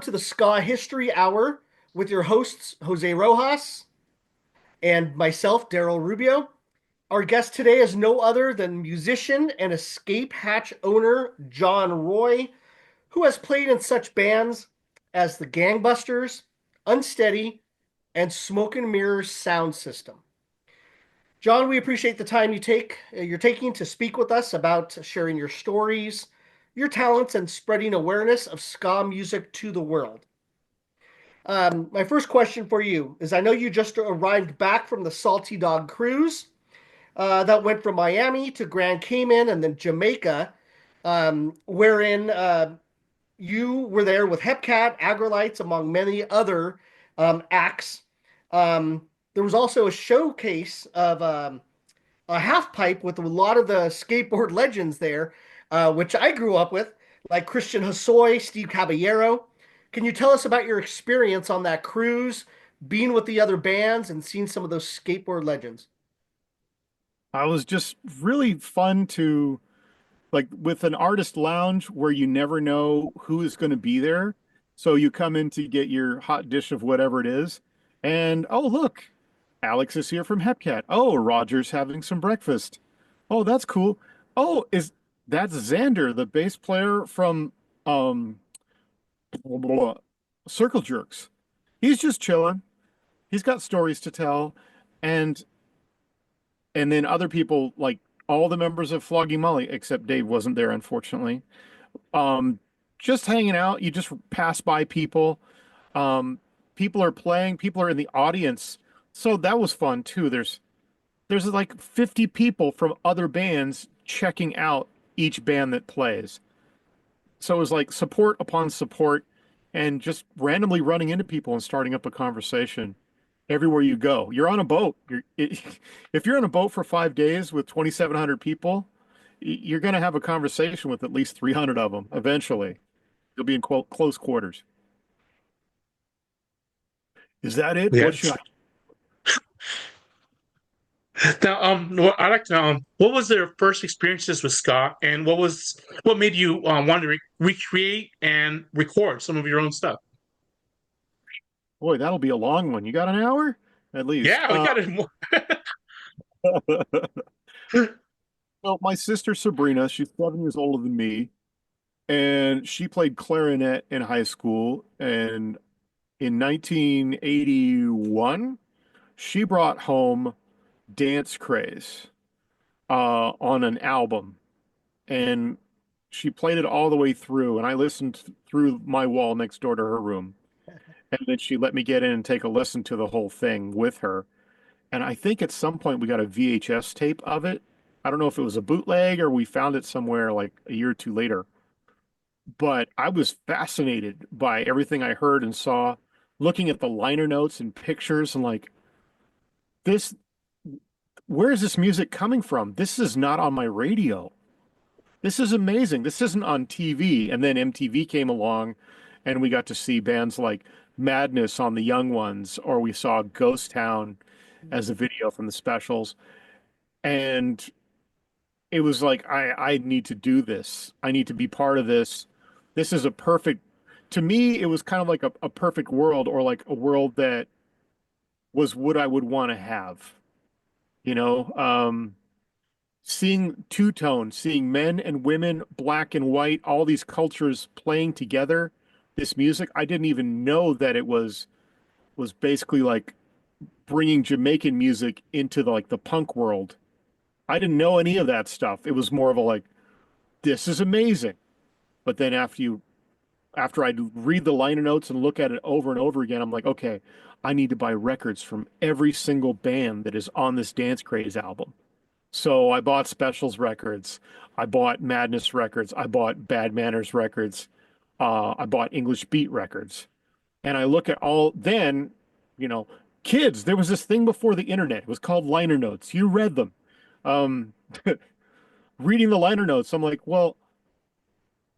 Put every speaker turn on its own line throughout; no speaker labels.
to the Ska History Hour with your hosts, Jose Rojas and myself, Daryl Rubio. Our guest today is no other than musician and escape hatch owner John Roy, who has played in such bands as the Gangbusters, Unsteady, and Smoke and Mirrors Sound System. John, we appreciate the time you're taking to speak with us about sharing your stories, your talents, and spreading awareness of ska music to the world. My first question for you is I know you just arrived back from the Salty Dog Cruise that went from Miami to Grand Cayman and then Jamaica, wherein you were there with Hepcat, Agrolites, among many other acts. There was also a showcase of a half pipe with a lot of the skateboard legends there, which I grew up with, like Christian Hosoi, Steve Caballero. Can you tell us about your experience on that cruise, being with the other bands, and seeing some of those skateboard legends?
I was just really fun to like with an artist lounge where you never know who is going to be there. So you come in to get your hot dish of whatever it is, and oh look, Alex is here from Hepcat. Oh, Roger's having some breakfast. Oh, that's cool. Oh, is that's Xander, the bass player from um blah, blah, blah, Circle Jerks. He's just chilling. He's got stories to tell, and then other people like all the members of Flogging Molly, except Dave wasn't there, unfortunately. Um, just hanging out. You just pass by people. Um, People are playing. People are in the audience. So that was fun too. There's like 50 people from other bands checking out each band that plays. So it was like support upon support and just randomly running into people and starting up a conversation everywhere you go. You're on a boat. If you're on a boat for 5 days with 2,700 people, you're going to have a conversation with at least 300 of them eventually. You'll be in close quarters. Is that it? What should
Yes. Now, I'd like to know, what was their first experiences with ska, and what made you want to recreate and record some of your own stuff?
Boy, that'll be a long one. You got an hour? At least.
Yeah, we got it.
Well, my sister Sabrina, she's 7 years older than me, and she played clarinet in high school. And in 1981, she brought home Dance Craze on an album, and she played it all the way through. And I listened through my wall next door to her room, and then she let me get in and take a listen to the whole thing with her. And I think at some point we got a VHS tape of it. I don't know if it was a bootleg or we found it somewhere like a year or two later. But I was fascinated by everything I heard and saw, looking at the liner notes and pictures and like, this, where is this music coming from? This is not on my radio. This is amazing. This isn't on TV. And then MTV came along and we got to see bands like Madness on the Young Ones, or we saw Ghost Town as a video from the specials. And it was like, I need to do this. I need to be part of this. This is a perfect, to me, it was kind of like a perfect world, or like a world that was what I would want to have, you know? Seeing two tone, seeing men and women, black and white, all these cultures playing together, this music, I didn't even know that it was basically like bringing Jamaican music into the, like the punk world. I didn't know any of that stuff. It was more of a like, this is amazing. But then after I read the liner notes and look at it over and over again, I'm like, okay, I need to buy records from every single band that is on this Dance Craze album. So I bought Specials records, I bought Madness records, I bought Bad Manners records, I bought English Beat records, and I look at all then, you know, kids. There was this thing before the internet. It was called liner notes. You read them. Um, Reading the liner notes, I'm like, well,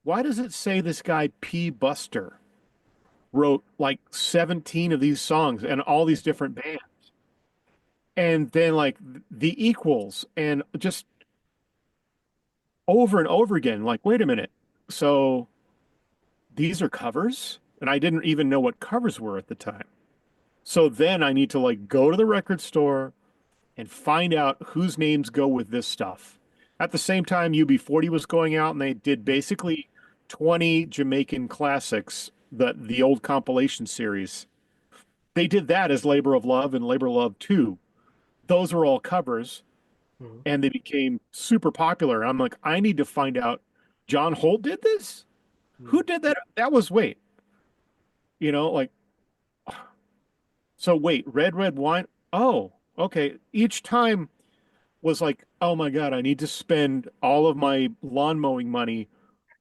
why does it say this guy P. Buster wrote like 17 of these songs and all these different bands? And then like the equals and just over and over again, like, wait a minute. So these are covers? and I didn't even know what covers were at the time. So then I need to like go to the record store and find out whose names go with this stuff. At the same time, UB40 was going out and they did basically 20 Jamaican classics, the old compilation series. They did that as Labor of Love and Labor of Love 2. Those were all covers
Mhm.
and they became super popular. I'm like, I need to find out John Holt did this? Who
Mhm.
did that? That was wait, like so wait, Red Red Wine. Oh, okay. Each time was like, oh my God, I need to spend all of my lawn mowing money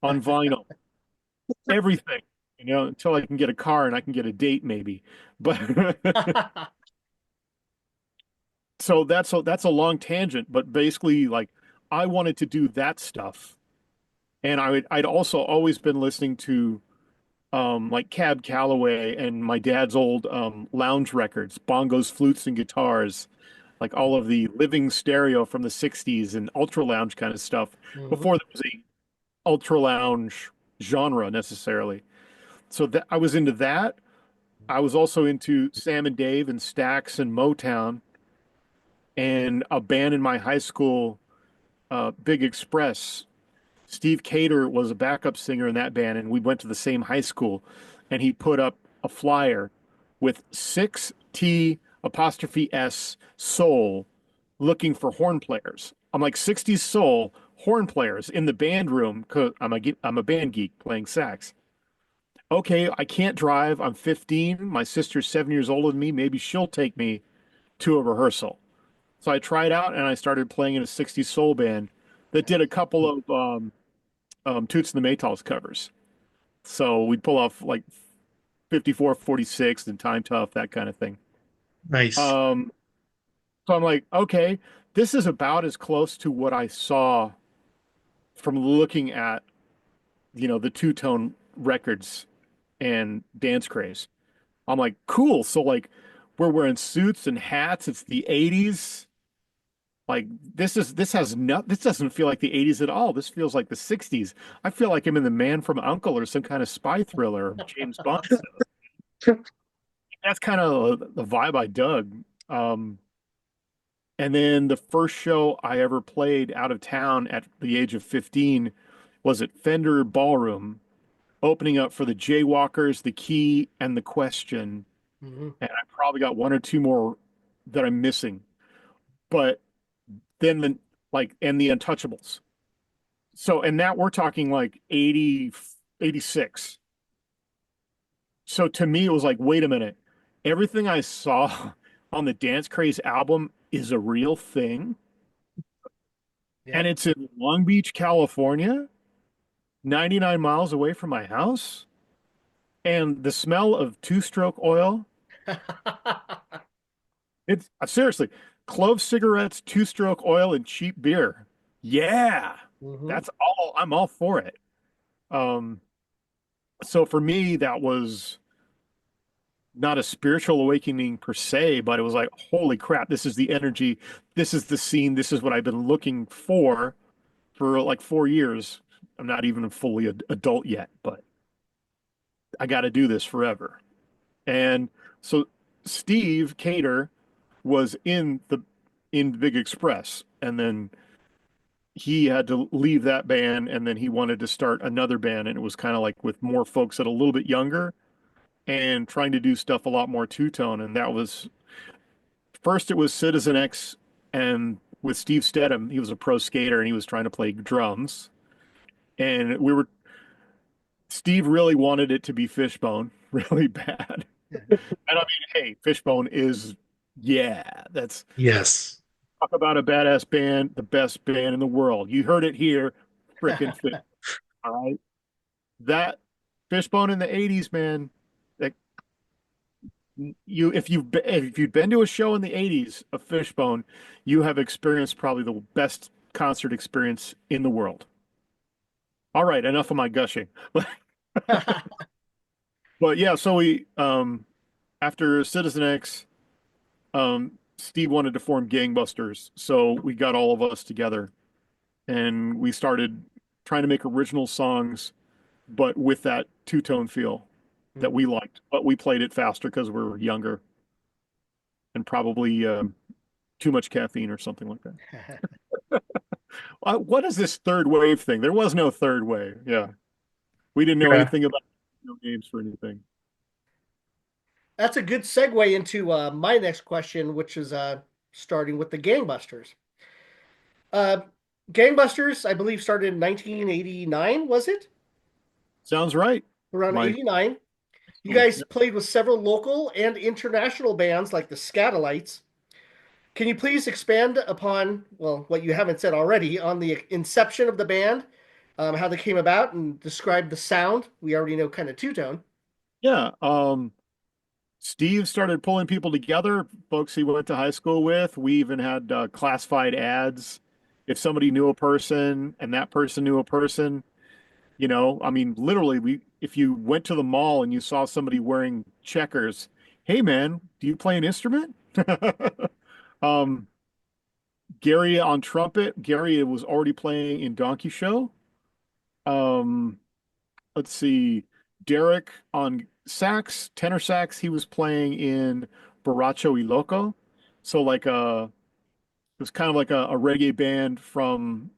on vinyl, everything, until I can get a car and I can get a date maybe. But so that's a long tangent, but basically like I wanted to do that stuff. And I'd also always been listening to like Cab Calloway and my dad's old lounge records, bongos, flutes, and guitars, like all of the living stereo from the 60s and ultra lounge kind of stuff
Mhm.
before there was a ultra lounge genre necessarily. So that I was into that. I was also into Sam and Dave and Stax and Motown and a band in my high school, Big Express. Steve Cater was a backup singer in that band, and we went to the same high school. And he put up a flyer with 6T apostrophe S soul looking for horn players. I'm like 60s soul horn players in the band room because I'm a band geek playing sax. Okay, I can't drive. I'm 15. My sister's 7 years older than me. Maybe she'll take me to a rehearsal. So I tried out and I started playing in a 60s soul band that did a couple of Toots and the Maytals covers. So we'd pull off like 54, 46 and Time Tough, that kind of thing.
Nice.
Um, so I'm like, okay, this is about as close to what I saw from looking at, the two-tone records and dance craze. I'm like, cool. So like we're wearing suits and hats. It's the 80s. Like this doesn't feel like the 80s at all. This feels like the 60s. I feel like I'm in The Man from Uncle or some kind of spy thriller or James Bond stuff. That's kind of the vibe I dug. Um, and then the first show I ever played out of town at the age of 15 was at Fender Ballroom, opening up for the Jaywalkers, the Key, and the Question.
Mhm.
And I probably got one or two more that I'm missing. But then and the Untouchables. So and that we're talking like 80, 86. So to me it was like, wait a minute. Everything I saw on the Dance Craze album is a real thing. And
Yep.
it's in Long Beach, California, 99 miles away from my house. And the smell of two-stroke oil, it's seriously, clove cigarettes, two-stroke oil, and cheap beer. Yeah,
Mhm.
that's all. I'm all for it. Um, so for me, that was not a spiritual awakening per se, but it was like, holy crap, this is the energy, this is the scene, this is what I've been looking for like 4 years. I'm not even fully adult yet, but I got to do this forever. And so Steve Cater was in Big Express, and then he had to leave that band, and then he wanted to start another band, and it was kind of like with more folks that are a little bit younger and trying to do stuff a lot more two-tone. And that was first it was Citizen X, and with Steve Stedham, he was a pro skater and he was trying to play drums. And Steve really wanted it to be Fishbone really bad. And I mean, hey, Fishbone is, yeah, that's
Yes.
talk about a badass band, the best band in the world. You heard it here, frickin' Fish. All right. That Fishbone in the 80s, man, that if you've been to a show in the 80s of Fishbone, you have experienced probably the best concert experience in the world. All right, enough of my gushing. But yeah, so we after Citizen X, Steve wanted to form Gangbusters, so we got all of us together and we started trying to make original songs, but with that two-tone feel. that we liked, but we played it faster because we were younger and probably too much caffeine or something like that. What is this third wave thing? There was no third wave. Yeah. We didn't know
Yeah.
anything about no games for anything.
That's a good segue into my next question, which is starting with the Gangbusters. Uh, Gangbusters, I believe, started in 1989, was it?
Sounds right.
Around
My
89. You
school.
guys
Yeah.
played with several local and international bands like the Scatolites. Can you please expand upon, well, what you haven't said already, on the inception of the band, how they came about, and describe the sound? We already know kind of two-tone.
Yeah. Steve started pulling people together, folks he went to high school with. We even had classified ads. If somebody knew a person and that person knew a person, I mean, literally, if you went to the mall and you saw somebody wearing checkers, hey man, do you play an instrument? Um, Gary on trumpet. Gary was already playing in Donkey Show. Um, let's see, Derek on sax, tenor sax. He was playing in Borracho y Loco. So it was kind of like a reggae band from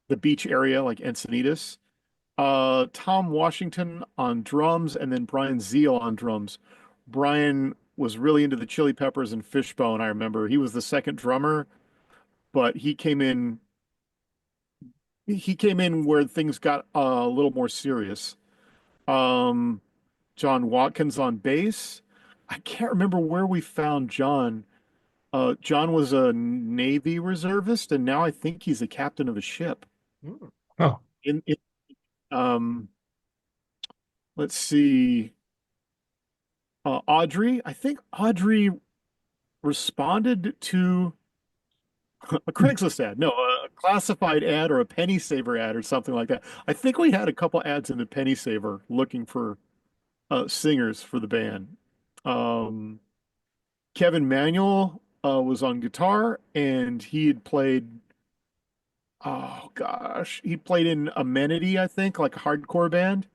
the beach area, like Encinitas. Tom Washington on drums, and then Brian Zeal on drums. Brian was really into the Chili Peppers and Fishbone. I remember he was the second drummer, but he came in where things got a little more serious. Um, John Watkins on bass. I can't remember where we found John. John was a Navy reservist, and now I think he's a captain of a ship.
Hmm.
Oh,
In um, let's see, Audrey. I think Audrey responded to a Craigslist ad. No, a classified ad or a Penny Saver ad or something like that. I think we had a couple ads in the Penny Saver looking for singers for the band. Um, Kevin Manuel was on guitar, and he had played. Oh gosh, he played in Amenity, I think, like a hardcore band,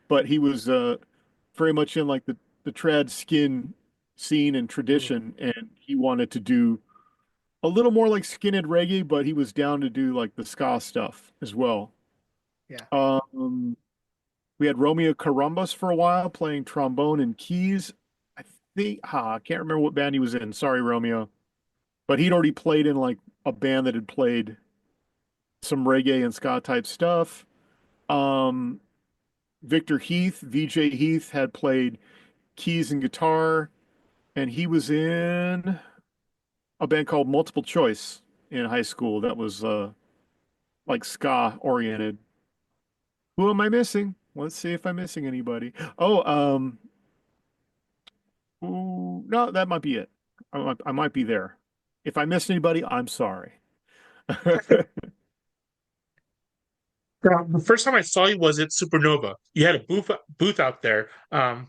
but he was very much in like the trad skin scene and
Hmm.
tradition, and he wanted to do a little more like skinhead reggae, but he was down to do like the ska stuff as well.
Yeah.
Um, we had Romeo Carambas for a while playing trombone and keys. I can't remember what band he was in. Sorry, Romeo. But he'd already played in like a band that had played some reggae and ska type stuff. Um, Victor Heath, VJ Heath, had played keys and guitar, and he was in a band called Multiple Choice in high school that was like ska oriented. Who am I missing? Let's see if I'm missing anybody. Oh, ooh, no, that might be it. I might be there. If I missed anybody, I'm sorry.
the first time I saw you was at Supernova. You had a booth out there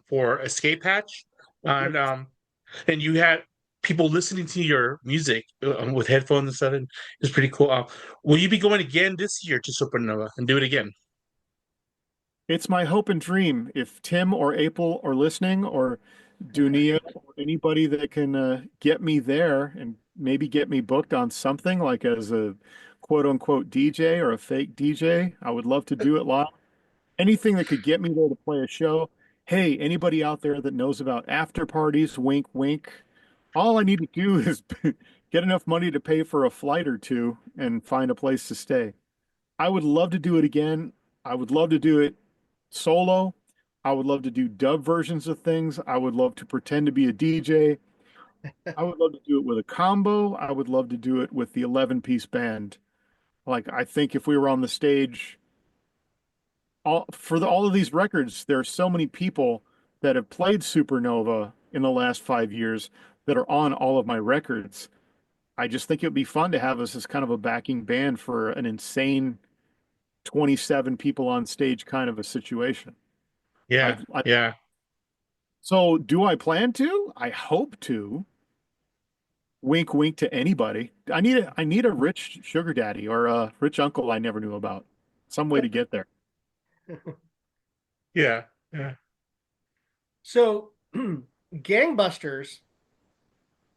for Escape Hatch, and
Yes.
um, and you had people listening to your music with headphones and stuff. And it was pretty cool. Will you be going again this year to Supernova and do it again?
It's my hope and dream. If Tim or April are listening, or Dunia, or anybody that can get me there and maybe get me booked on something like as a quote unquote DJ or a fake DJ, I would love to do it live. Anything that could get me there to play a show. Hey, anybody out there that knows about after parties, wink, wink. All I need to do is get enough money to pay for a flight or two and find a place to stay. I would love to do it again. I would love to do it solo. I would love to do dub versions of things. I would love to pretend to be a DJ. I would love to do it with a combo. I would love to do it with the 11-piece band. Like, I think if we were on the stage, all of these records, there are so many people that have played Supernova in the last 5 years that are on all of my records. I just think it would be fun to have us as kind of a backing band for an insane 27 people on stage kind of a situation.
Yeah,
I
yeah.
So do I plan to? I hope to. Wink, wink to anybody. I need a rich sugar daddy or a rich uncle I never knew about. Some way to get there.
Yeah, yeah.
So, Gangbusters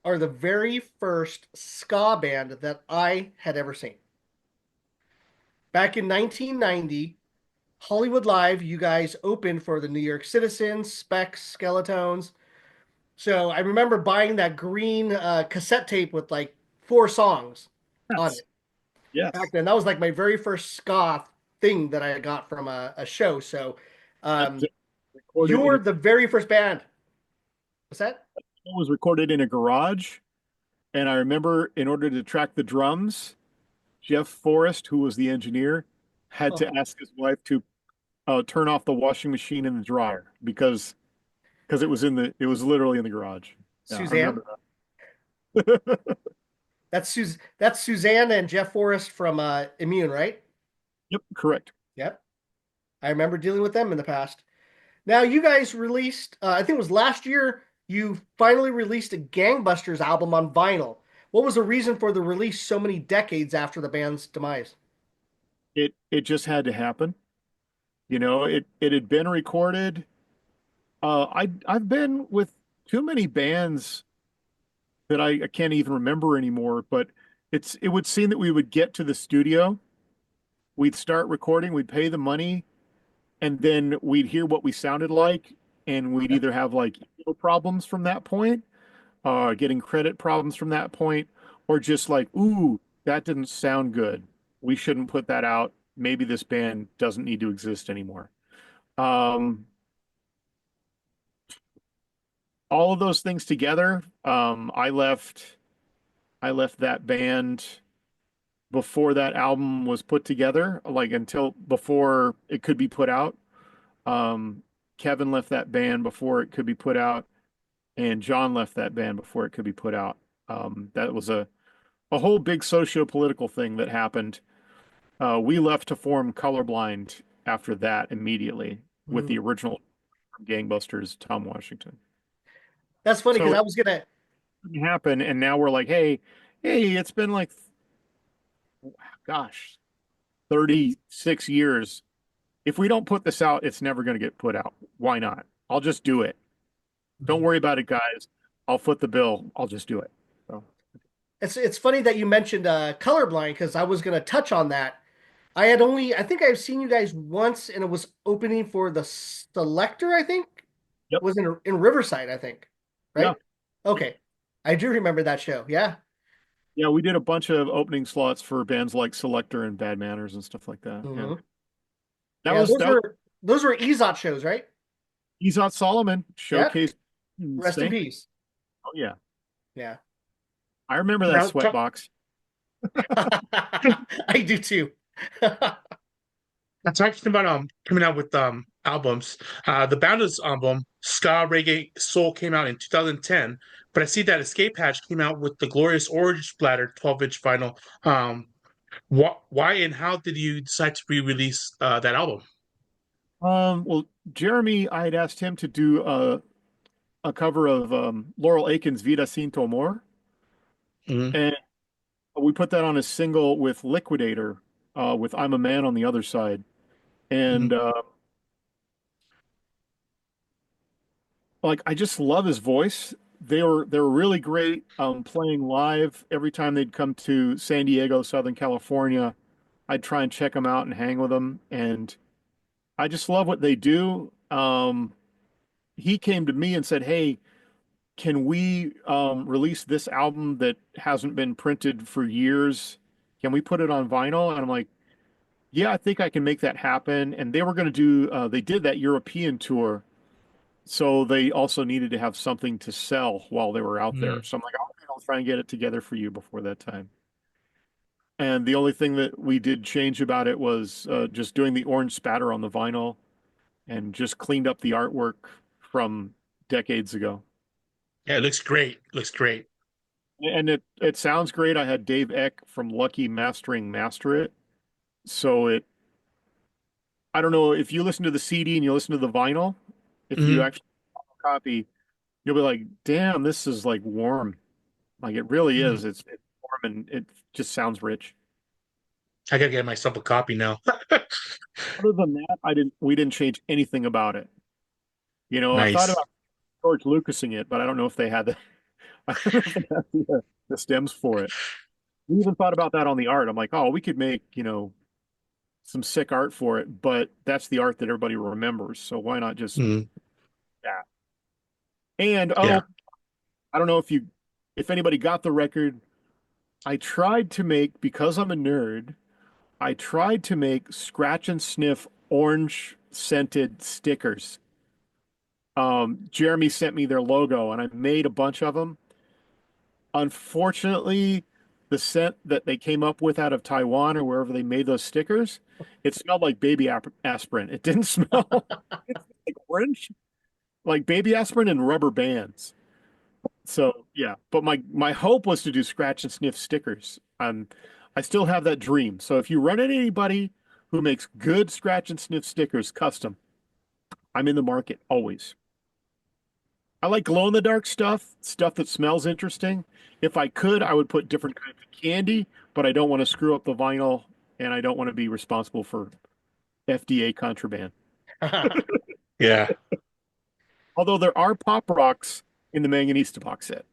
are the very first ska band that I had ever seen. Back in 1990, Hollywood Live, you guys opened for the New York Citizens, Specs, Skeletones. So I remember buying that green cassette tape with like four songs on
Yes.
it back
Yes.
then. That was like my very first ska thing that I got from a show. So
That
um,
recorded in
you're the very first band. What's that?
was recorded in a garage. And I remember in order to track the drums, Jeff Forrest, who was the engineer, had to ask his wife to turn off the washing machine and the dryer because it was literally in the garage. Yeah, I
Suzanne.
remember that.
That's Suzanne and Jeff Forrest from Immune, right?
Yep, correct.
Yep. I remember dealing with them in the past. Now you guys released, I think it was last year, you finally released a Gangbusters album on vinyl. What was the reason for the release so many decades after the band's demise?
It just had to happen. You know, it had been recorded. I've been with too many bands that I can't even remember anymore, but it would seem that we would get to the studio, we'd start recording, we'd pay the money, and then we'd hear what we sounded like, and we'd either have like ego problems from that point, getting credit problems from that point, or just like, ooh, that didn't sound good. We shouldn't put that out. Maybe this band doesn't need to exist anymore. Um, all of those things together, I left that band before that album was put together, like until before it could be put out. Um, Kevin left that band before it could be put out, and John left that band before it could be put out. That was a whole big socio-political thing that happened. We left to form Colorblind after that immediately with
Mm.
the original Gangbusters, Tom Washington.
That's funny because
So
I
it
was gonna.
didn't happen, and now we're like, hey, it's been like, gosh, 36 years. If we don't put this out, it's never going to get put out. Why not? I'll just do it. Don't worry about it, guys. I'll foot the bill. I'll just do it. So,
It's funny that you mentioned colorblind because I was gonna touch on that. I think I've seen you guys once, and it was opening for the Selector. I think
yep.
was in Riverside. I think,
Yeah.
right? Okay, I do remember that show. Yeah.
Yeah, we did a bunch of opening slots for bands like Selector and Bad Manners and stuff like that. Yeah.
Hmm. Yeah,
That was
those were EZOT shows, right?
Izot Solomon
Yeah.
showcase
Rest in
Stank.
peace.
Oh yeah.
Yeah.
I remember that
Now,
sweatbox.
I do too.
talking about coming out with albums. The Boundless album, Ska Reggae Soul, came out in 2010, but I see that Escape Hatch came out with the Glorious Orange Splatter 12-inch vinyl. Why and how did you decide to re-release that album?
Well, Jeremy, I had asked him to do a cover of Laurel Akin's Vida Sin Tu Amor,
Mhm.
and we put that on a single with Liquidator, with I'm a Man on the other side. And
Mhm.
like I just love his voice. They were really great playing live. Every time they'd come to San Diego, Southern California, I'd try and check them out and hang with them. And I just love what they do. He came to me and said, "Hey, can we release this album that hasn't been printed for years? Can we put it on vinyl?" And I'm like, "Yeah, I think I can make that happen." And they were going to do, they did that European tour. So they also needed to have something to sell while they were out there.
Mhm.
So I'm like, okay, I'll try and get it together for you before that time. And the only thing that we did change about it was just doing the orange spatter on the vinyl and just cleaned up the artwork from decades ago.
Yeah, it looks great. Looks great.
And it sounds great. I had Dave Eck from Lucky Mastering master it. So I don't know if you listen to the CD and you listen to the vinyl, if you
Mhm.
actually copy, you'll be like, damn, this is like warm. Like it really
Mhm.
is. It's warm and it just sounds rich.
I gotta get myself a copy now.
Other than that, we didn't change anything about it. You know, I thought
Nice.
about George Lucasing it, but I don't know if they had the I don't know if they had the stems for it. We even thought about that on the art. I'm like, oh, we could make, some sick art for it, but that's the art that everybody remembers. So why not just
Mm,
that? And
yeah.
I don't know if anybody got the record. I tried to make, because I'm a nerd, I tried to make scratch and sniff orange scented stickers. Jeremy sent me their logo and I made a bunch of them. Unfortunately, the scent that they came up with out of Taiwan or wherever they made those stickers, it smelled like baby aspirin. It didn't smell like orange, like baby aspirin and rubber bands. So yeah, but my hope was to do scratch and sniff stickers. I still have that dream. So if you run into anybody who makes good scratch and sniff stickers custom, I'm in the market always. I like glow in the dark stuff that smells interesting. If I could, I would put different kinds of candy, but I don't want to screw up the vinyl and I don't want to be responsible for FDA contraband.
Yeah.
Although there are pop rocks in the Manganista box set.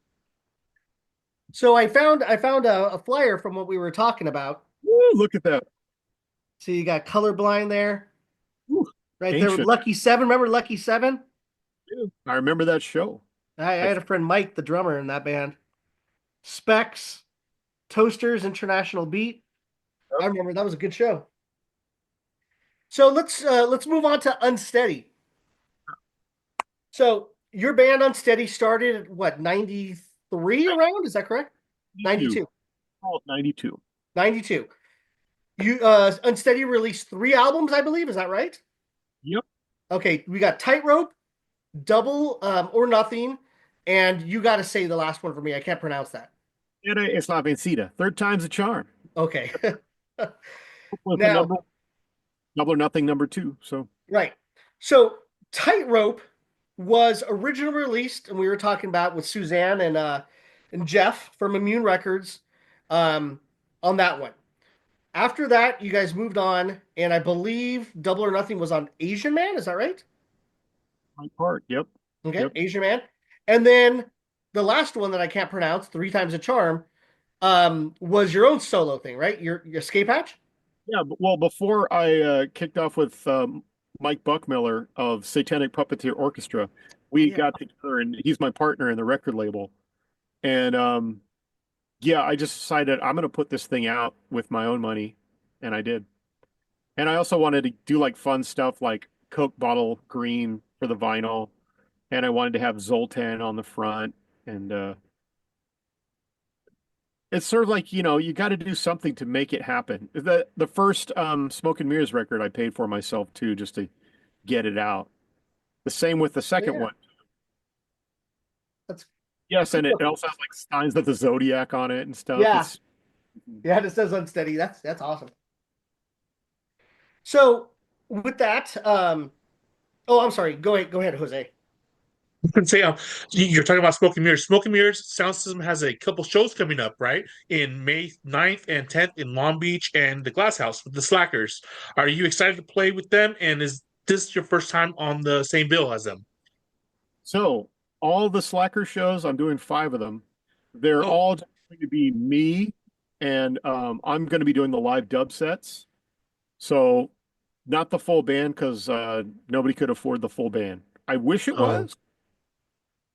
So I found a flyer from what we were talking about.
Woo, look at that.
So you got colorblind there,
Woo,
right there with
ancient.
Lucky Seven. Remember Lucky Seven?
I remember that show.
I
I,
had a friend Mike, the drummer in that band. Specs, Toasters, International Beat. I remember that was a good show. So let's move on to Unsteady. So your band Unsteady started at what, 93 around? Is that correct?
92.
92.
Oh, 92.
92. You Unsteady released 3 albums, I believe. Is that right?
Yep.
Okay, we got Tightrope, Double or Nothing, and you got to say the last one for me. I can't pronounce that.
It's not Vencida. Third time's a charm.
Okay.
With a
Now,
number, double or nothing, number two. So
right. So Tightrope was originally released, and we were talking about with Suzanne and Jeff from Immune Records um, on that one. After that, you guys moved on, and I believe Double or Nothing was on Asian Man. Is that right?
my part. Yep.
Okay,
Yep.
Asian Man. And then the last one that I can't pronounce, Three Times a Charm, was your own solo thing, right? Your escape hatch?
Yeah. Well, before I kicked off with Mike Buckmiller of Satanic Puppeteer Orchestra,
Oh
we
yeah.
got together and he's my partner in the record label. And yeah, I just decided I'm going to put this thing out with my own money. And I did. And I also wanted to do like fun stuff like Coke bottle green for the vinyl. And I wanted to have Zoltan on the front. And it's sort of like, you got to do something to make it happen. The first Smoke and Mirrors record I paid for myself too, just to get it out. The same with the
Oh,
second
yeah.
one.
That's
Yes, and it also has like signs of the Zodiac on it and stuff.
yeah.
It's
Yeah, it says Unsteady. That's awesome. So with that, oh, I'm sorry. Go ahead, Jose.
And say you're talking about Smoke and Mirrors. Smoke and Mirrors Sound System has a couple shows coming up, right? In May 9th and 10th in Long Beach and the Glass House with the Slackers. Are you excited to play with them? And is this your first time on the same bill as them?
so all the Slacker shows, I'm doing 5 of them. They're
Oh,
all just going to be me, and I'm going to be doing the live dub sets. So not the full band because nobody could afford the full band. I wish it
oh,
was.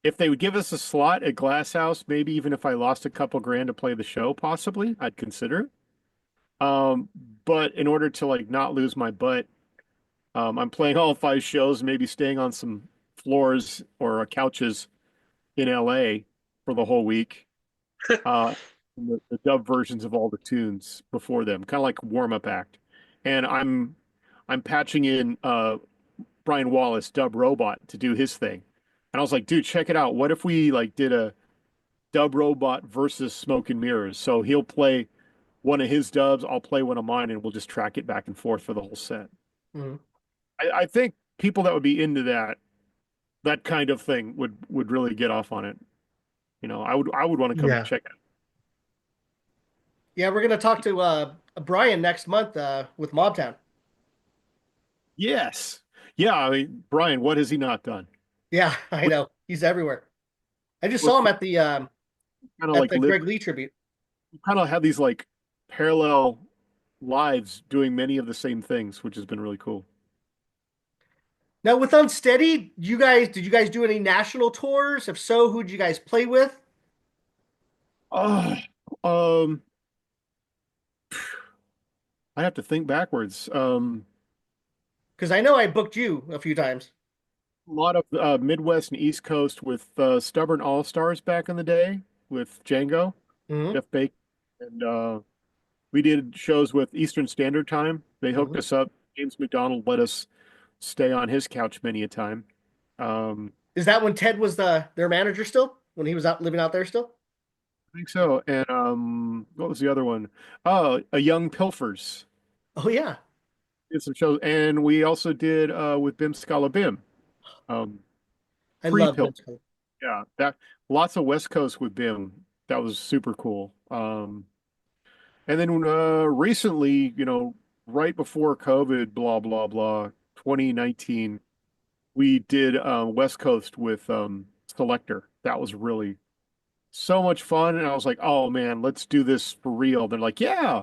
If they would give us a slot at Glass House, maybe even if I lost a couple grand to play the show, possibly I'd consider it. Um, but in order to like not lose my butt, I'm playing all 5 shows, maybe staying on some floors or couches in LA for the whole week. Uh, the dub versions of all the tunes before them, kind of like warm up act. And I'm patching in Brian Wallace, Dub Robot, to do his thing. And I was like, dude, check it out. What if we like did a Dub Robot versus Smoke and Mirrors? So he'll play one of his dubs, I'll play one of mine, and we'll just track it back and forth for the whole set.
Mhm.
I think people that would be into that kind of thing would really get off on it. I would want to come
yeah.
check it out.
Yeah, we're gonna talk to Brian next month with Mobtown.
Yes. Yeah, I mean, Brian, what has he not done?
Yeah, I
We,
know. He's everywhere. I just
Well,
saw
it's
him
cool.
at
Kind of like
the
live,
Greg Lee tribute.
kind of have these like parallel lives doing many of the same things, which has been really cool.
Now with Unsteady, did you guys do any national tours? If so, who'd you guys play with?
Oh, um, I have to think backwards.
Because I know I booked you a few times.
A lot of Midwest and East Coast with Stubborn All Stars back in the day with Django,
Hmm.
Jeff Bake, and we did shows with Eastern Standard Time. They hooked
Hmm.
us up. James McDonald let us stay on his couch many a time. Um,
Is that when Ted was their manager still? When he was out living out there still?
I think so. And what was the other one? Oh, A Young Pilfers.
Oh yeah,
Did some shows, and we also did with Bim Scala Bim. Um,
I
Pre
love
Pill.
Vince Cole.
Yeah, that lots of West Coast with Bim. That was super cool. And then recently, right before COVID, blah blah blah, 2019, we did West Coast with Selector. That was really so much fun, and I was like, oh man, let's do this for real. They're like, yeah.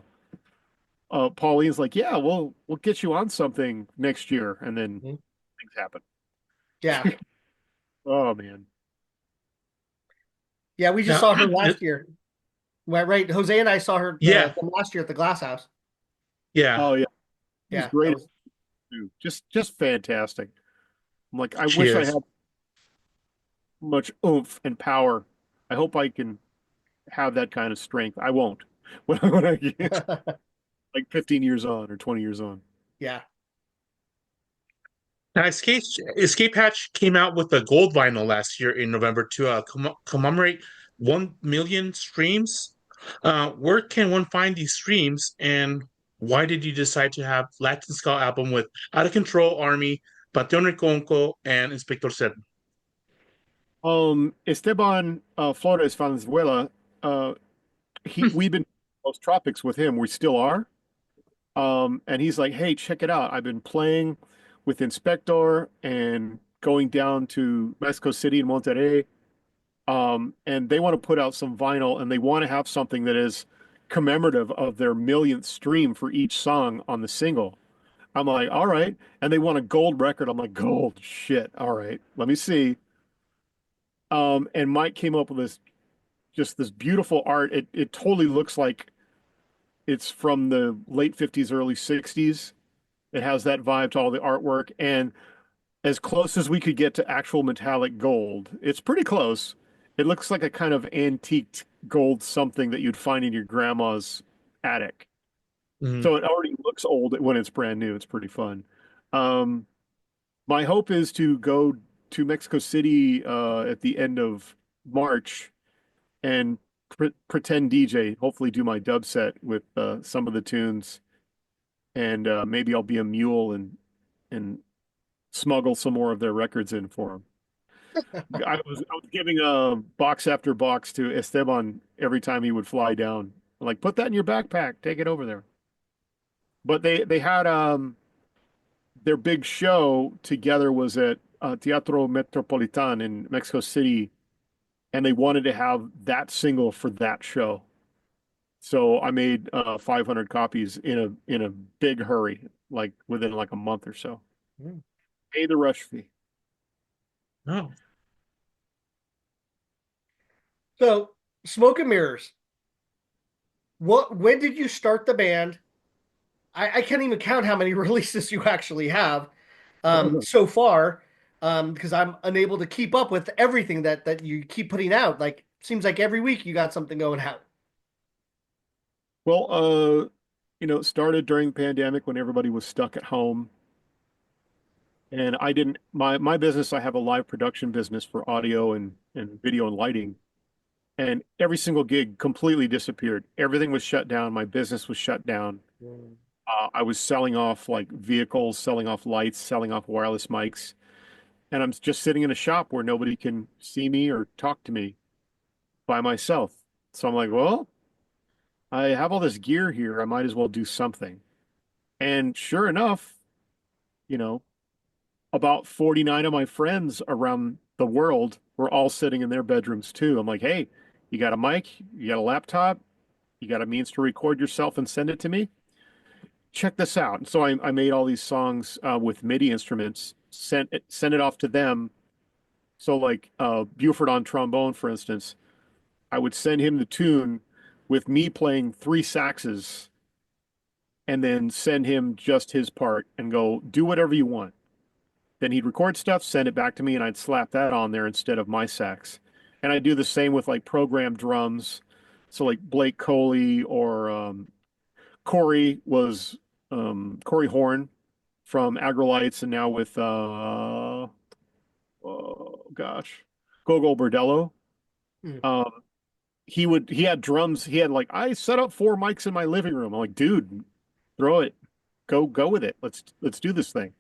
Pauline's like, yeah, we'll get you on something next year, and then
Mhm.
things happen.
Yeah,
Oh man.
yeah. We just
Now,
saw her last year. Right, right. Jose and I saw her
yeah,
them last year at the Glass House.
yeah,
Oh yeah, she's
Yeah, that
great
was.
too. Just fantastic. I'm like, I
she
wish I
is.
had much oomph and power. I hope I can have that kind of strength. I won't when I get like 15 years on or 20 years on.
Yeah,
Now, Escape Hatch came out with a gold vinyl last year in November to commemorate 1 million streams. Where can one find these streams, and why did you decide to have Latin Ska album with Out of Control Army, Panteón Reconco, and Inspector Sed?
Esteban Flores Valenzuela, uh, we've been those tropics with him. We still are. And he's like, hey, check it out. I've been playing with Inspector and going down to Mexico City and Monterrey. And they want to put out some vinyl and they want to have something that is commemorative of their millionth stream for each song on the single. I'm like, all right. And they want a gold record. I'm like, gold, shit. All right, let me see. And Mike came up with this beautiful art. It totally looks like it's from the late 50s, early 60s. It has that vibe to all the artwork. And as close as we could get to actual metallic gold, it's pretty close. It looks like a kind of antiqued gold something that you'd find in your grandma's attic.
Mhm.
So it already looks old when it's brand new. It's pretty fun. Um, my hope is to go to Mexico City at the end of March and pretend DJ, hopefully do my dub set with some of the tunes, and maybe I'll be a mule and smuggle some more of their records in for them. I was giving box after box to Esteban every time he would fly down. Like, put that in your backpack, take it over there. But they had their big show together was at Teatro Metropolitan in Mexico City, and they wanted to have that single for that show. So I made 500 copies in a big hurry, like within like a month or so.
mm.
Pay the rush fee.
Oh,
So Smoke and Mirrors. What? When did you start the band? I can't even count how many releases you actually have so far, because I'm unable to keep up with everything that you keep putting out. Like, seems like every week you got something going out.
Well, it started during the pandemic when everybody was stuck at home. And I didn't my business, I have a live production business for audio and video and lighting. And every single gig completely disappeared. Everything was shut down. My business was shut down.
Mm.
I was selling off like vehicles, selling off lights, selling off wireless mics. And I'm just sitting in a shop where nobody can see me or talk to me by myself. So I'm like, well, I have all this gear here. I might as well do something. And sure enough, you know, about 49 of my friends around the world were all sitting in their bedrooms too. I'm like, hey, you got a mic? You got a laptop? You got a means to record yourself and send it to me? Check this out. And so I made all these songs with MIDI instruments, sent it off to them. So like Buford on trombone, for instance, I would send him the tune with me playing three saxes and then send him just his part and go, do whatever you want. Then he'd record stuff, send it back to me, and I'd slap that on there instead of my sax. And I do the same with like programmed drums. So like Blake Coley or Corey was Corey Horn from Agrolites and now with oh gosh, Gogol Bordello.
Mm.
Um, he had drums. He had like I set up four mics in my living room. I'm like, dude, throw it, go with it. Let's do this thing.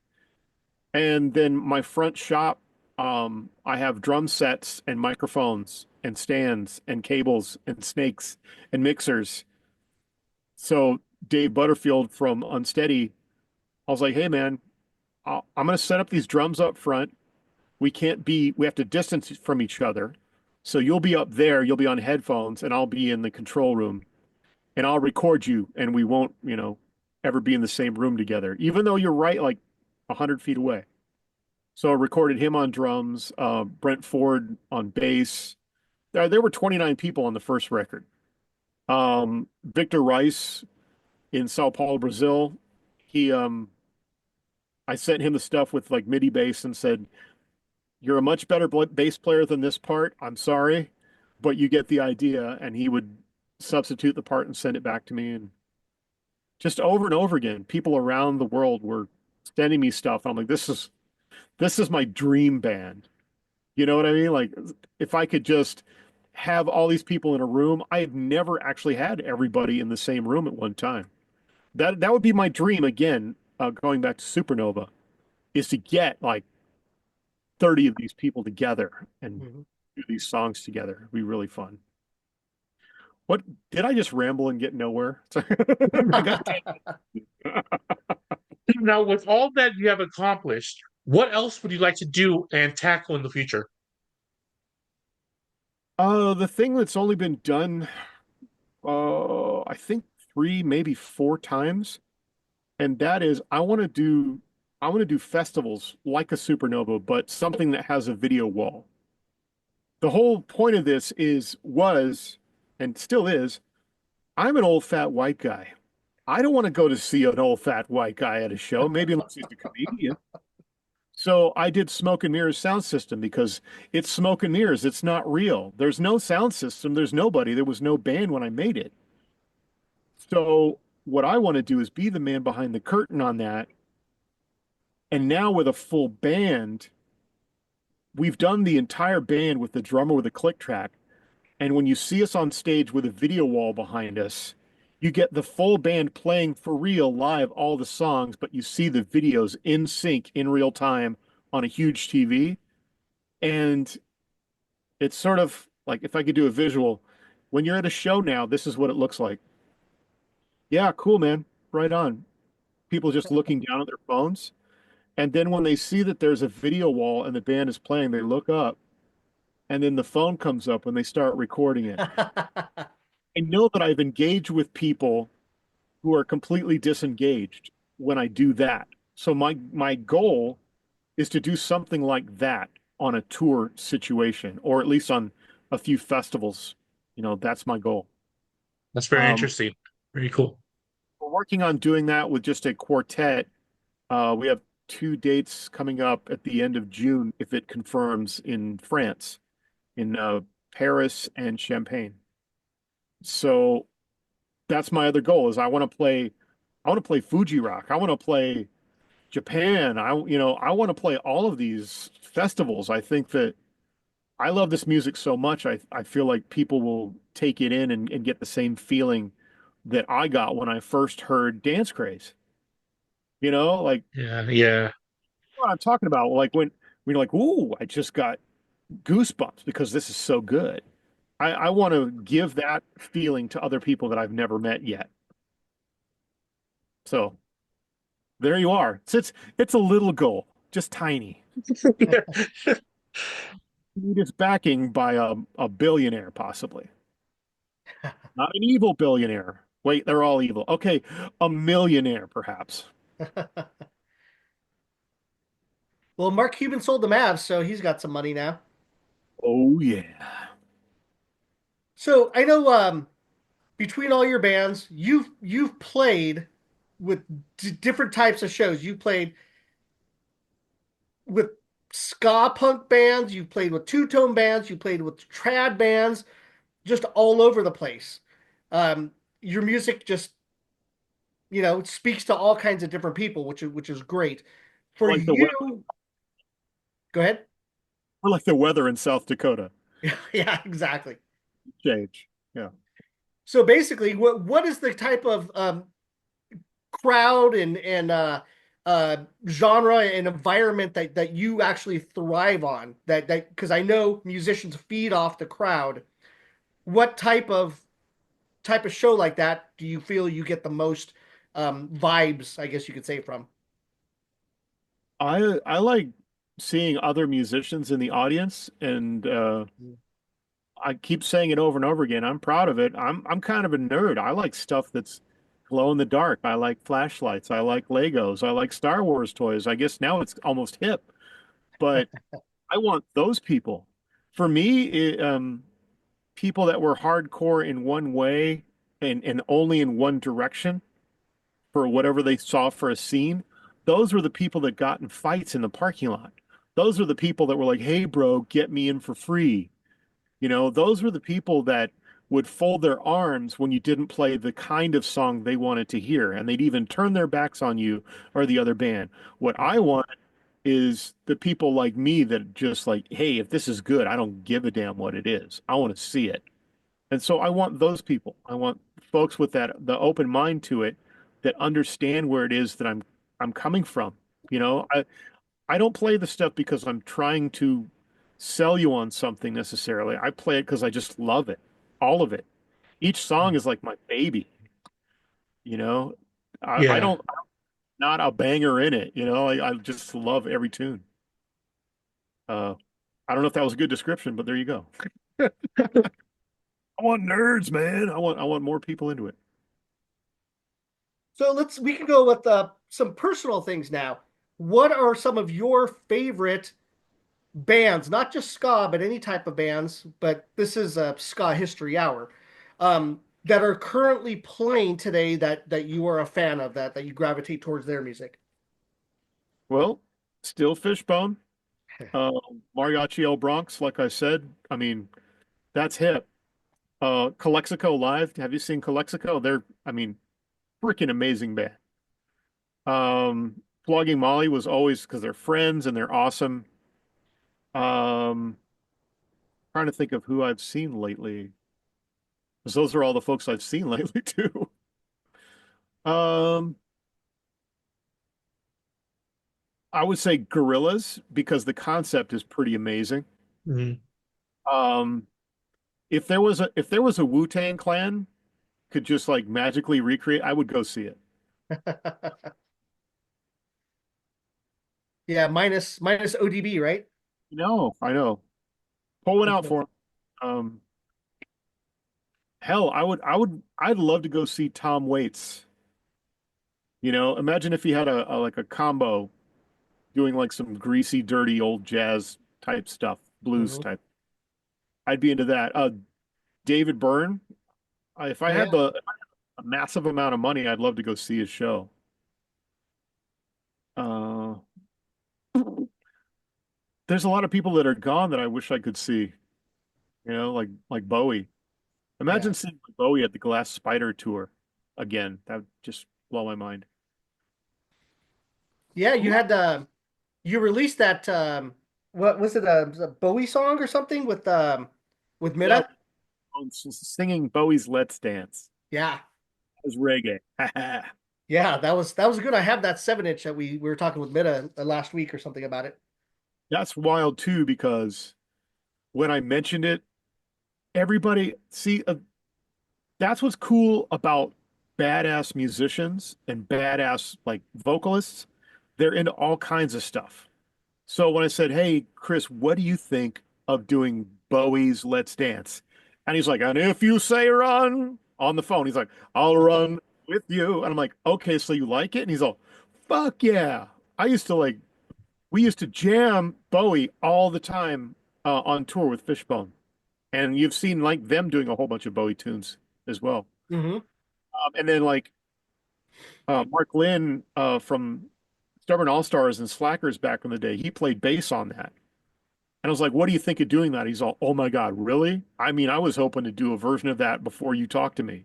And then my front shop, I have drum sets and microphones and stands and cables and snakes and mixers. So Dave Butterfield from Unsteady, I was like, hey man, I'm going to set up these drums up front. We have to distance from each other. So you'll be up there, you'll be on headphones, and I'll be in the control room, and I'll record you, and we won't, ever be in the same room together, even though you're right like 100 feet away. So I recorded him on drums, Brent Ford on bass. There were 29 people on the first record. Victor Rice in Sao Paulo, Brazil. He, I sent him the stuff with like MIDI bass and said, "You're a much better bass player than this part. I'm sorry, but you get the idea." And he would substitute the part and send it back to me. And just over and over again, people around the world were sending me stuff. I'm like, this is my dream band. You know what I mean? Like, if I could just have all these people in a room, I have never actually had everybody in the same room at one time. That would be my dream again, going back to Supernova, is to get like 30 of these people together and
Mhm.
do these songs together. It'd be really fun. What did I just ramble and get nowhere? I got
Now, with all that you have accomplished, what else would you like to do and tackle in the future?
the thing that's only been done, I think three, maybe four times, and that is I want to do festivals like a Supernova, but something that has a video wall. The whole point of this and still is, I'm an old fat white guy. I don't want to go to see an old fat white guy at a show, maybe unless he's a comedian. So I did Smoke and Mirrors sound system because it's smoke and mirrors. It's not real. There's no sound system. There's nobody. There was no band when I made it. So what I want to do is be the man behind the curtain on that. And now with a full band, we've done the entire band with the drummer with a click track. And when you see us on stage with a video wall behind us, you get the full band playing for real live all the songs, but you see the videos in sync in real time on a huge TV. And it's sort of like if I could do a visual, when you're at a show now, this is what it looks like. Yeah, cool, man. Right on. People just looking down at their phones. And then when they see that there's a video wall and the band is playing, they look up and then the phone comes up when they start recording it. I know that I've engaged with people who are completely disengaged when I do that. So my goal is to do something like that on a tour situation, or at least on a few festivals. That's my goal.
That's very
Um,
interesting. Very cool.
we're working on doing that with just a quartet. We have two dates coming up at the end of June, if it confirms, in France, in Paris and Champagne. So that's my other goal is I want to play Fuji Rock. I want to play Japan. I want to play all of these festivals. I think that I love this music so much. I feel like people will take it in and get the same feeling that I got when I first heard Dance Craze. Like
Yeah, yeah.
what I'm talking about. Like when you're like, ooh, I just got goosebumps because this is so good. I want to give that feeling to other people that I've never met yet. So there you are. It's a little goal, just tiny.
Yeah.
Need its backing by a billionaire, possibly. Not an evil billionaire. Wait, they're all evil. Okay, a millionaire, perhaps.
Well, Mark Cuban sold the Mavs, so he's got some money now.
Oh yeah.
So I know between all your bands, you've played with different types of shows. You played with ska punk bands, you played with two-tone bands, you played with trad bands, just all over the place. Your music just, speaks to all kinds of different people, which is great.
We're
For
like the weather.
you, go ahead.
We're like the weather in South Dakota.
Yeah, exactly.
Change. Yeah.
So basically, what is the type of crowd and genre and environment that you actually thrive on? That because I know musicians feed off the crowd. What type of show like that do you feel you get the most vibes? I guess you could say from.
I like seeing other musicians in the audience, and I keep saying it over and over again. I'm proud of it. I'm kind of a nerd. I like stuff that's glow in the dark. I like flashlights. I like Legos. I like Star Wars toys. I guess now it's almost hip, but I want those people. For me, people that were hardcore in one way and only in one direction for whatever they saw for a scene, those were the people that got in fights in the parking lot. Those are the people that were like, "Hey, bro, get me in for free." Those were the people that would fold their arms when you didn't play the kind of song they wanted to hear, and they'd even turn their backs on you or the other band. What I want is the people like me that just like, hey, if this is good, I don't give a damn what it is. I want to see it. And so I want those people. I want folks with the open mind to it that understand where it is that I'm coming from. I don't play the stuff because I'm trying to sell you on something necessarily. I play it because I just love it. All of it. Each song is like my baby, you know. I
Yeah.
don't not a banger in it, I just love every tune. Uh I don't know if that was a good description, but there you go. I want nerds, man. I want more people into it.
So we can go with some personal things now. What are some of your favorite bands, not just ska, but any type of bands, but this is a ska history hour, that are currently playing today that you are a fan of, that you gravitate towards their music?
Well, still Fishbone, uh, Mariachi El Bronx, like I said. I mean, that's hip. Calexico Live. Have you seen Calexico? I mean, freaking amazing band. Flogging Molly was always because they're friends and they're awesome. Um, Trying to think of who I've seen lately, because those are all the folks I've seen lately too. Um, I would say Gorillas because the concept is pretty amazing.
Mhm.
Um, if there was a Wu-Tang Clan could just like magically recreate, I would go see it.
Yeah, minus ODB, right?
I know. Pull one out for 'em. Um, Hell, I'd love to go see Tom Waits. Imagine if he had like a combo doing like some greasy, dirty old jazz type stuff, blues
Mhm.
type. I'd be into that. David Byrne. If I
Oh
had
yeah.
a massive amount of money, I'd love to go see his show. Uh, there's a lot of people that are gone that I wish I could see. Like Bowie.
Yeah.
Imagine seeing Bowie at the Glass Spider tour again. That would just blow my mind.
Yeah,
Who?
you released that what was it, a Bowie song or something with
Yeah,
Mida?
singing Bowie's Let's Dance.
Yeah.
It was reggae.
Yeah, that was good. I have that 7-inch that we were talking with Mida last week or something about it.
That's wild too because when I mentioned it, everybody see that's what's cool about badass musicians and badass like vocalists. They're into all kinds of stuff. So when I said, "Hey, Chris, what do you think of doing Bowie's Let's Dance. And he's like, and if you say run on the phone, he's like, I'll run with you. And I'm like, okay, so you like it? And he's all, fuck yeah. I used to like, we used to jam Bowie all the time on tour with Fishbone. And you've seen like them doing a whole bunch of Bowie tunes as well.
Hmm.
And then like Mark Lynn from Stubborn All Stars and Slackers back in the day, he played bass on that. And I was like, what do you think of doing that? He's all, oh my God, really? I mean, I was hoping to do a version of that before you talked to me.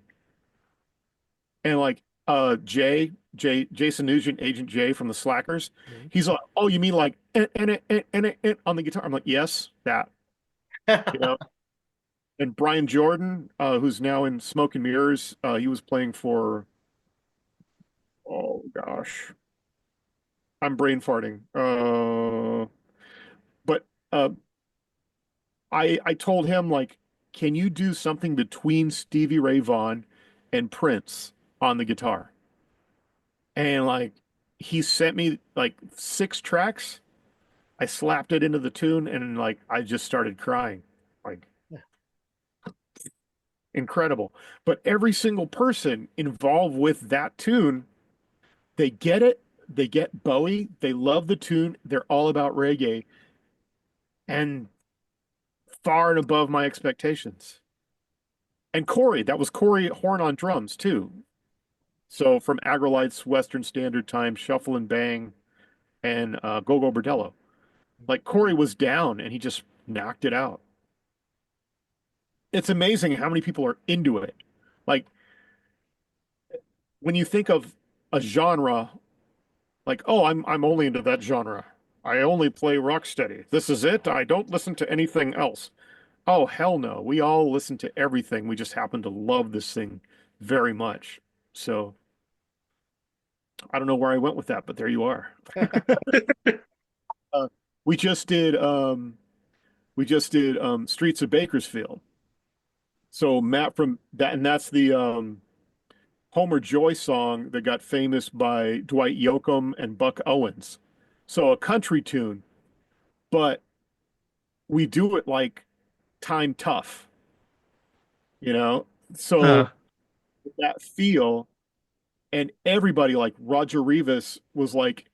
And like Jason Nugent, Agent J from the Slackers, he's like, oh, you mean like on the guitar? I'm like, yes, that, you know. And Brian Jordan, who's now in Smoke and Mirrors, he was playing for, oh gosh, I'm brain farting. But I told him like, can you do something between Stevie Ray Vaughan and Prince on the guitar? And like he sent me like 6 tracks. I slapped it into the tune and like I just started crying. Like incredible. But every single person involved with that tune, they get it. They get Bowie. They love the tune. They're all about reggae and far and above my expectations. And Corey, that was Corey Horn on drums too. So from Agrolites, Western Standard Time, Shuffle and Bang, and Go Go Bordello. Like Corey was down and he just knocked it out. It's amazing how many people are into it. Like when you think of a genre, like, oh, I'm only into that genre. I only play rocksteady. This is it. I don't listen to anything else. Oh, hell no. We all listen to everything. We just happen to love this thing very much. So I don't know where I went with that, but there you are. Uh, we just did Streets of Bakersfield. So Matt from that, and that's the Homer Joy song that got famous by Dwight Yoakam and Buck Owens. So a country tune, but we do it like time tough, you know?
Uh,
So that feel, and everybody like Roger Rivas was like,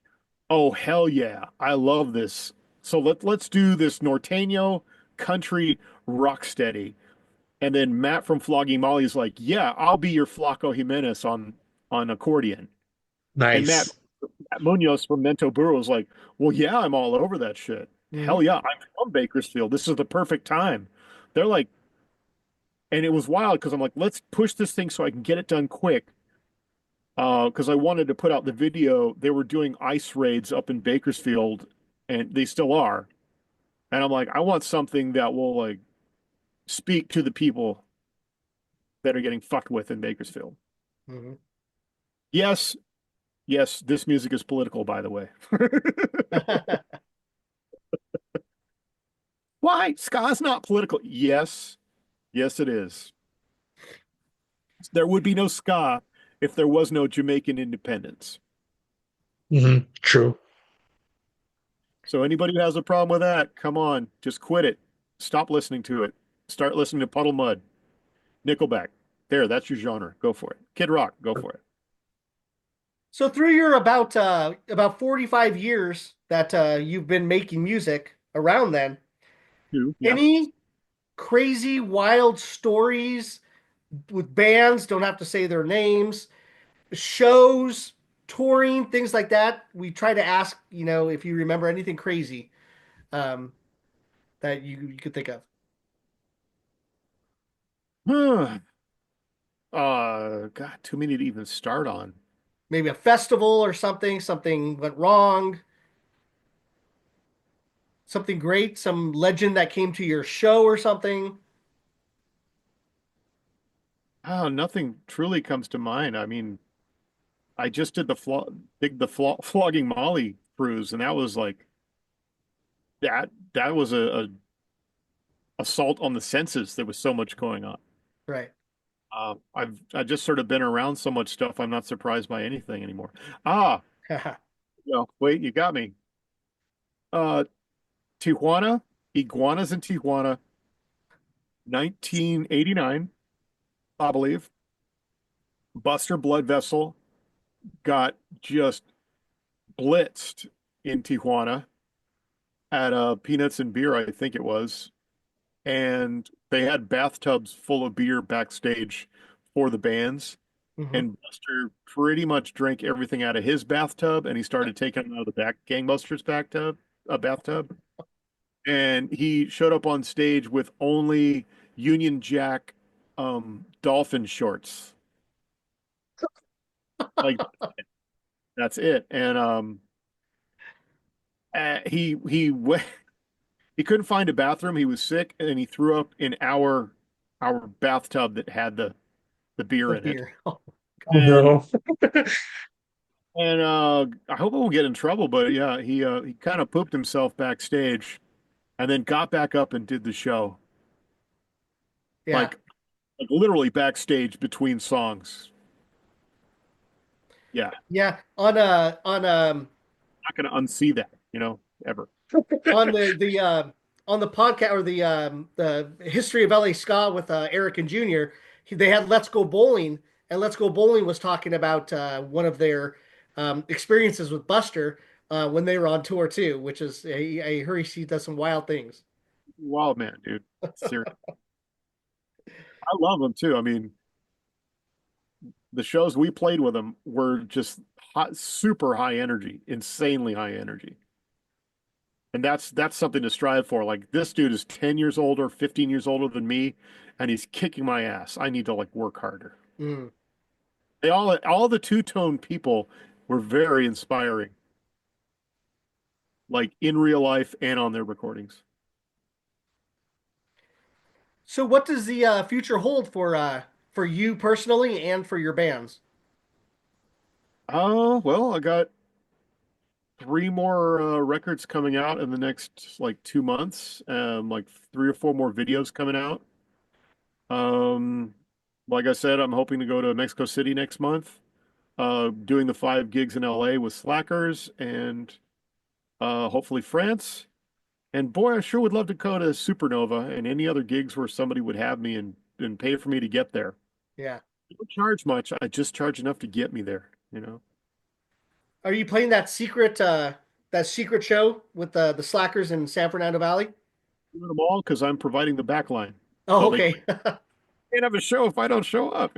oh hell yeah, I love this. So let's do this Norteño country rock steady. And then Matt from Flogging Molly's like, yeah, I'll be your Flaco Jimenez on accordion. And
nice.
Matt Munoz from Mento Burro was like, well, yeah, I'm all over that shit.
Hmm.
Hell yeah, I'm from Bakersfield. This is the perfect time. They're like, and it was wild because I'm like, let's push this thing so I can get it done quick. Because I wanted to put out the video. They were doing ice raids up in Bakersfield, and they still are. And I'm like, I want something that will like speak to the people that are getting fucked with in Bakersfield.
Hmm.
Yes, yes, this music is political, by the way. Why? Ska's not political. Yes, yes, it is. There would be no ska if there was no Jamaican independence.
True.
So anybody who has a problem with that, come on, just quit it. Stop listening to it. Start listening to Puddle Mud, Nickelback. There, that's your genre. Go for it. Kid Rock, go for it.
So through your about 45 years that you've been making music around then,
Two, yes.
any crazy wild stories with bands, don't have to say their names, shows, touring, things like that? We try to ask, if you remember anything crazy um, that you could think of.
Huh. God, too many to even start on.
Maybe a festival or something went wrong, something great, some legend that came to your show or something.
Oh, nothing truly comes to mind. I mean, I just did flogging Molly cruise, and that was like that was a assault on the senses. There was so much going on.
Right.
I just sort of been around so much stuff. I'm not surprised by anything anymore. Ah, wait, you got me. Uh, Tijuana. Iguanas in Tijuana, 1989, I believe. Buster Blood Vessel got just blitzed in Tijuana at Peanuts and Beer, I think it was. And they had bathtubs full of beer backstage for the bands.
Hmm.
And Buster pretty much drank everything out of his bathtub, and he started taking them out of the back gangbusters bathtub. And he showed up on stage with only Union Jack dolphin shorts. Like that's it. And he he couldn't find a bathroom. He was sick, and he threw up in our bathtub that had the beer
The
in it.
beer. Oh,
Oh
And
no.
I hope I won't get in trouble, but yeah, he kind of pooped himself backstage, and then got back up and did the show,
yeah.
like literally backstage between songs. Yeah,
Yeah.
not gonna unsee that, ever.
On on the podcast or the history of LA ska with Eric and Junior, they had Let's Go Bowling, and Let's Go Bowling was talking about one of their experiences with Buster when they were on tour too, which is I heard he does some wild things.
Wild man, dude. Seriously, I love him too. I mean, the shows we played with him were just hot, super high energy, insanely high energy. And that's something to strive for. Like this dude is 10 years older, 15 years older than me, and he's kicking my ass. I need to like work harder.
Mm.
They all the two-tone people were very inspiring, like in real life and on their recordings.
So, what does the future hold for you personally and for your bands?
Oh, well, I got three more records coming out in the next like 2 months. Like three or four more videos coming out. Um, like I said, I'm hoping to go to Mexico City next month. Doing the 5 gigs in LA with Slackers and hopefully France. And boy, I sure would love to go to Supernova and any other gigs where somebody would have me and pay for me to get there.
Yeah.
I don't charge much. I just charge enough to get me there.
Are you playing that secret show with the Slackers in San Fernando Valley?
Doing them all because I'm providing the backline.
Oh,
So they
okay.
can't have a show if I don't show up.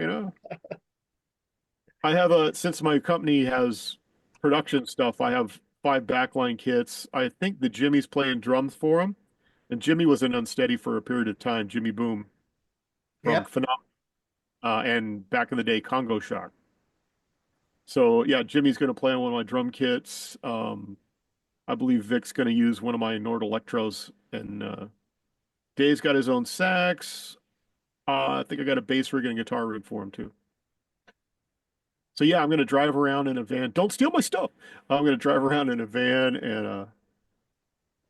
I have since my company has production stuff, I have 5 backline kits. I think the Jimmy's playing drums for him. And Jimmy was in Unsteady for a period of time, Jimmy Boom from
Yep.
Phenom and back in the day, Congo Shock. So yeah, Jimmy's going to play on one of my drum kits. I believe Vic's going to use one of my Nord Electros, and Dave's got his own sax. I think I got a bass rig and a guitar rig for him too. So yeah, I'm going to drive around in a van. Don't steal my stuff. I'm going to drive around in a van and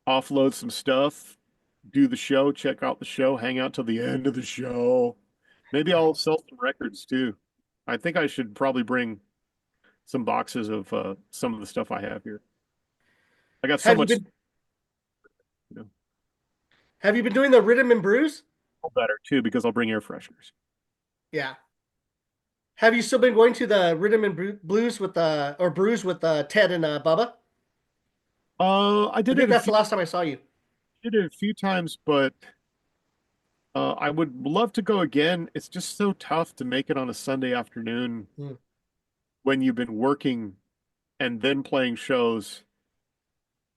offload some stuff, do the show, check out the show, hang out till the end of the show. Maybe I'll sell some records too. I think I should probably bring some boxes of some of the stuff I have here. I got so
Have you
much,
been
you know,
have you been doing the rhythm and brews?
better too because I'll bring air fresheners.
Yeah. Have you still been going to the rhythm and blues with or brews with Ted and Bubba?
I
I
did
think
it a
that's the
few
last time I saw you.
did it a few times, but I would love to go again. It's just so tough to make it on a Sunday afternoon
Hmm.
when you've been working and then playing shows,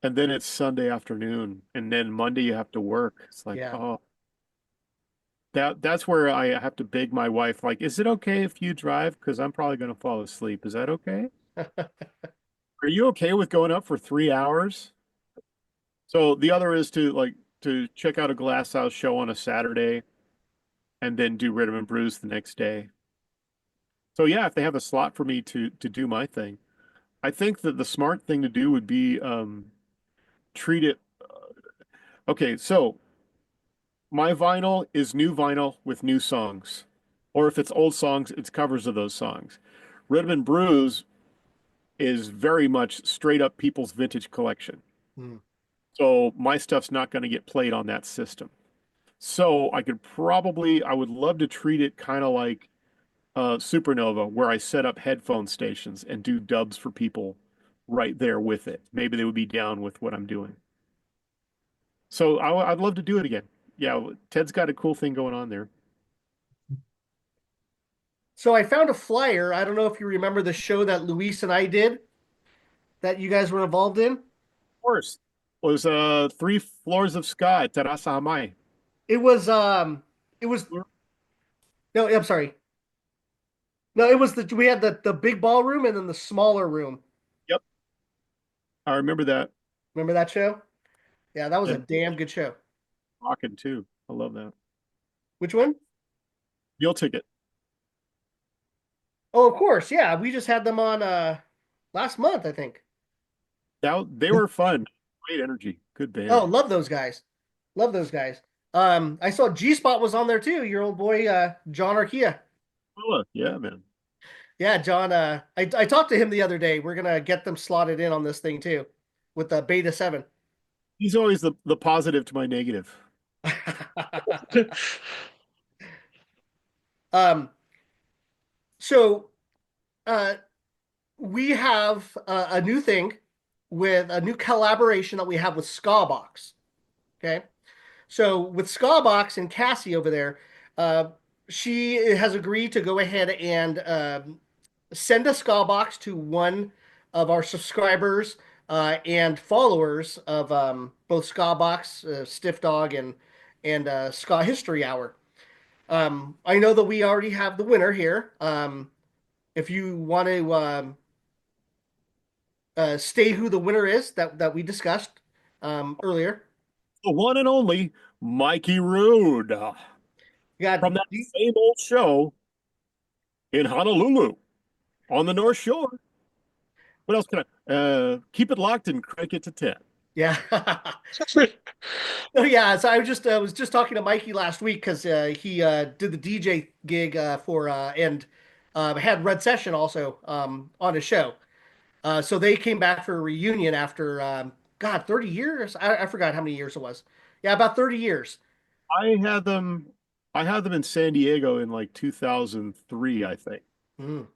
and then it's Sunday afternoon, and then Monday you have to work. It's like,
Yeah.
oh, that's where I have to beg my wife, like, is it okay if you drive? Because I'm probably going to fall asleep. Is that okay? Are you okay with going up for 3 hours? So the other is to check out a Glass House show on a Saturday and then do Rhythm and Brews the next day. So yeah, if they have a slot for me to do my thing, I think that the smart thing to do would be treat it. Okay, so my vinyl is new vinyl with new songs, or if it's old songs, it's covers of those songs. Rhythm and Brews is very much straight up people's vintage collection.
Hmm.
So my stuff's not going to get played on that system. So I would love to treat it kind of like Supernova, where I set up headphone stations and do dubs for people right there with it. Maybe they would be down with what I'm doing. So I'd love to do it again. Yeah, Ted's got a cool thing going on there. Of
So I found a flyer. I don't know if you remember the show that Luis and I did that you guys were involved in.
course, was three floors of ska at Terasa Hamay.
It was it was no, I'm sorry. No, it was the we had the big ballroom and then the smaller room.
Yep, I remember that.
Remember that show? Yeah, that was a
And
damn good show.
rocking too. I love that.
Which one?
Meal ticket.
Oh, of course. Yeah, we just had them on last month, I think.
They were fun. Great energy. Good
Oh,
band.
love those guys. Love those guys. I saw G Spot was on there too. Your old boy, John Arkia.
Yeah, man.
Yeah, John. I talked to him the other day. We're gonna get them slotted in on this thing too, with the Beta 7.
He's always the positive to my negative.
um, so uh, we have a new thing with a new collaboration that we have with Skawbox. Okay. So with Skawbox and Cassie over there, uh, she has agreed to go ahead and send a Skawbox to one of our subscribers and followers of both Skawbox, Stiff Dog, and Ska History Hour. I know that we already have the winner here. If you want to stay who the winner is that we discussed earlier,
The one and only Mikey Rude
you got
from that same old show in Honolulu on the North Shore. What else can I? Keep it locked and crank it to 10.
yeah. Oh yeah, so I was just talking to Mikey last week because he did the DJ gig for and had Red Session also on his show. So they came back for a reunion after God 30 years. I forgot how many years it was. Yeah, about 30 years.
I had them I had them in San Diego in like 2003, I think.
Mm.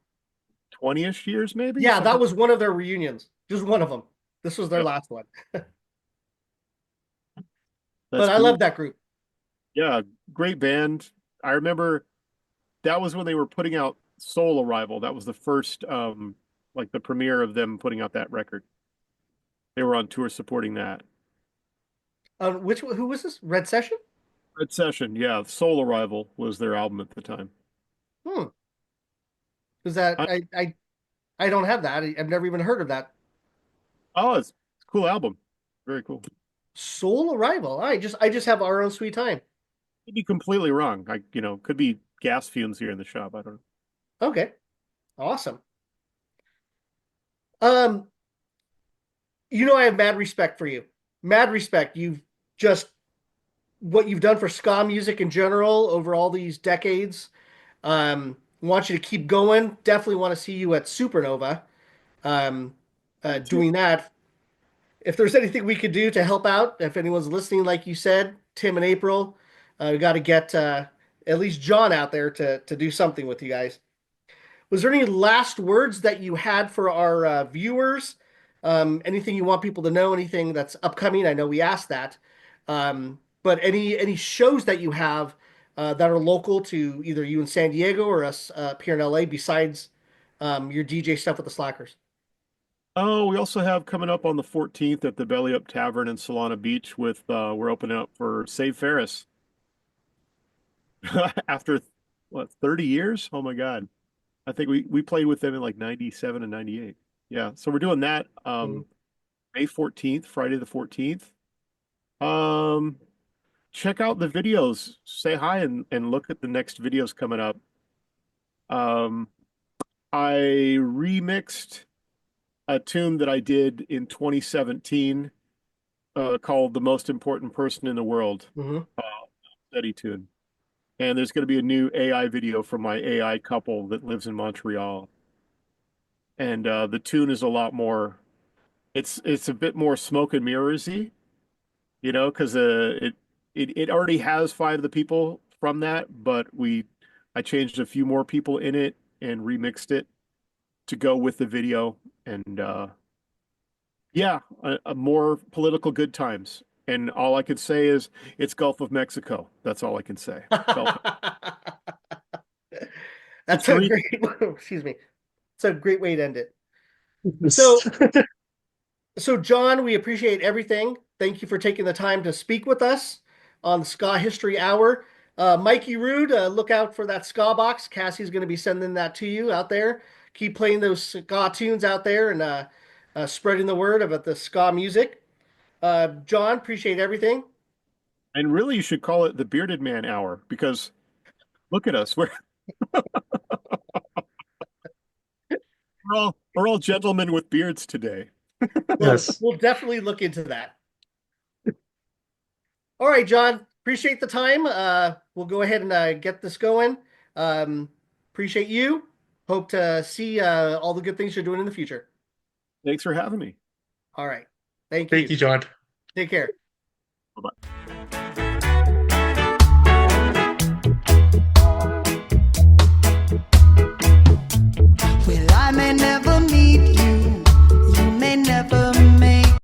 20-ish years maybe,
Yeah, that
something.
was one of their reunions. Just one of them. This was their
Yeah,
last one.
that's
But I love
cool.
that group.
Yeah, great band. I remember that was when they were putting out Soul Arrival. That was the first like the premiere of them putting out that record. They were on tour supporting that.
Which who was this? Red Session?
Red Session, yeah, Soul Arrival was their album at the time.
Hmm. Was that
I,
I don't have that. I've never even heard of that.
oh, it's a cool album. Very cool.
Soul Arrival. I just have Our Own Sweet Time.
Could be completely wrong. Could be gas fumes here in the shop. I don't know.
Okay. Awesome. Um, I have mad respect for you. Mad respect. You've just what you've done for ska music in general over all these decades. Want you to keep going. Definitely want to see you at Supernova. Um,
Too.
doing that. If there's anything we could do to help out, if anyone's listening, like you said, Tim and April, we got to get at least John out there to do something with you guys. Was there any last words that you had for our viewers? Anything you want people to know? Anything that's upcoming? I know we asked that, but any shows that you have that are local to either you in San Diego or us up here in LA, besides your DJ stuff with the Slackers?
Oh, we also have coming up on the 14th at the Belly Up Tavern in Solana Beach with we're opening up for Save Ferris after what 30 years? Oh my God. I think we played with them in like 97 and 98. Yeah, so we're doing that
Mhm.
May 14th, Friday the 14th. Um Check out the videos. Say hi and look at the next videos coming up. Um I remixed a tune that I did in 2017 called "The Most Important Person in the World,"
Mhm.
uh, steady tune. And there's going to be a new AI video from my AI couple that lives in Montreal. And the tune is a lot more. It's a bit more smoke and mirrorsy, because it already has five of the people from that, but I changed a few more people in it and remixed it to go with the video, and yeah, a more political good times. And all I could say is it's Gulf of Mexico. That's all I can say. Gulf.
That's
It's
a
Teresa.
great, excuse me. It's a great way to end it. So, so John, we appreciate everything. Thank you for taking the time to speak with us on the Ska History Hour. Mikey Rude, look out for that ska box. Cassie's going to be sending that to you out there. Keep playing those ska tunes out there and spreading the word about the ska music. John, appreciate everything.
And really, you should call it the Bearded Man Hour because look at us. We're all gentlemen with beards today.
Yes.
We'll definitely look into that. All right, John, appreciate the time. We'll go ahead and get this going. Um, appreciate you. Hope to see all the good things you're doing in the future.
Thanks for having me.
All right. Thank
Thank
you.
you, John.
Take care.
Bye-bye.